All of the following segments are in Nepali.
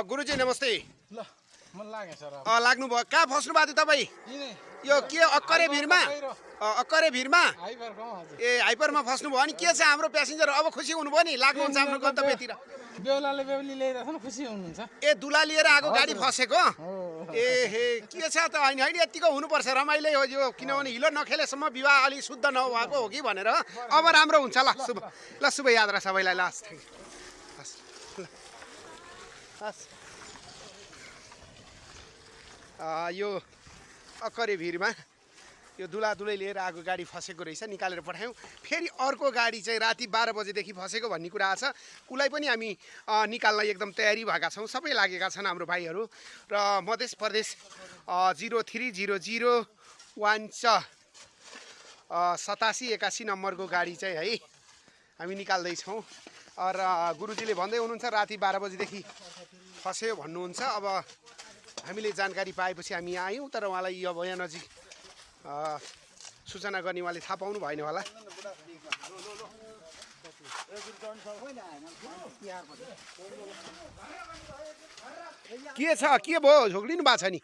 गुरुजी नमस्ते। ल मन लाग्यो सर लाग्नु भयो कहाँ फस्नु भएको थियो तपाईँ? यो के अक्करे भिरमा ए हाइपरमा फस्नु भयो। अनि के छ हाम्रो प्यासेन्जर अब खुसी हुनुभयो नि लाग्नुहुन्छ हाम्रो गन्तव्यतिर? बेहुलाले बेहुली ल्याइरहेछन् खुसी हुनुहुन्छ। ए दुला लिएर आएको गाडी फसेको? ए हे के छ त होइन होइन यतिको हुनुपर्छ रमाइलो हो यो किनभने हिलो नखेलेसम्म विवाह अलि शुद्ध नभएको हो कि भनेर। अब राम्रो हुन्छ ल शुभ यात्रा सबैलाई। ल यो अक्करे भिरमा यो दुलादुलै लिएर आएको गाडी फसेको रहेछ, निकालेर पठायौँ। फेरि अर्को गाडी चाहिँ राति 12 बजेदेखि फसेको भन्ने कुरा छ। उसलाई पनि हामी निकाल्न एकदम तयारी भएका छौँ। सबै लागेका छन् हाम्रो भाइहरू र मध्य प्रदेश 0300168781 नम्बरको गाडी चाहिँ है हामी निकाल्दैछौँ। र गुरुजीले भन्दै हुनुहुन्छ राति 12 बजेदेखि फस्यो भन्नुहुन्छ। अब हामीले जानकारी पाएपछि हामी आयौँ, तर उहाँलाई अब यहाँ नजिक सूचना गर्ने उहाँले थाहा पाउनु भएन होला। के छ के भयो झोक्लिनु भएको छ नि?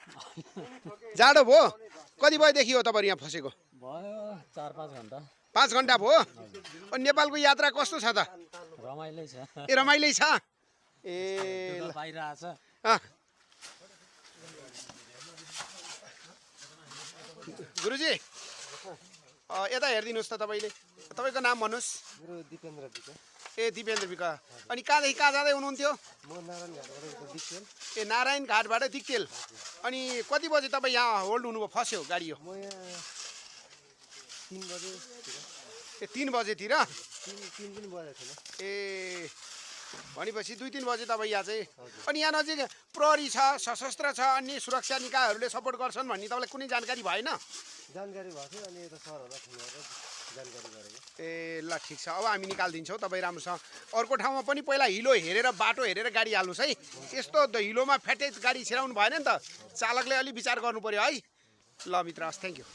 जाडो भयो? कति बजेदेखि हो तपाईँहरू यहाँ फसेको? भयो 4-5 घन्टा। 5 घन्टा भयो? अनि नेपालको यात्रा कस्तो छ त? रमाइलै छ। ए रमाइलै छ? ए बाहिर आछ। गुरुजी यता हेरिदिनुहोस् त तपाईँले। तपाईँको नाम भन्नुहोस्। दिपेन्द्र विक। ए दिपेन्द्र विक। अनि कहाँदेखि कहाँ जाँदै हुनुहुन्थ्यो? म नारायण घाटबाट दिक्तेल। ए नारायण घाटबाट दिक्तेल। अनि कति बजे तपाईँ यहाँ होल्ड हुनुभयो फस्यो गाडी? हो म यहाँ 3 बजे। ए 3 बजेतिर? 3 पनि बजेको थिएन। ए भनेपछि 2-3 बजे तपाईँ यहाँ चाहिँ। अनि यहाँ नजिक प्रहरी छ, सशस्त्र छ, अन्य सुरक्षा निकायहरूले सपोर्ट गर्छन् भन्ने तपाईँलाई कुनै जानकारी भएन? जानकारी भएको थियो, अनि यता सरहरूलाई फोन गरेर जानकारी गरेको। ए ल ठिक छ, अब हामी निकालिदिन्छौँ तपाईँ राम्रोसँग। अर्को ठाउँमा पनि पहिला हिलो हेरेर बाटो हेरेर गाडी हाल्नुहोस् है। यस्तो हिलोमा फ्याटे गाडी छिराउनु भएन नि त, चालकले अलि विचार गर्नु पर्यो है। ल मित्र हस्, थ्याङ्क यू।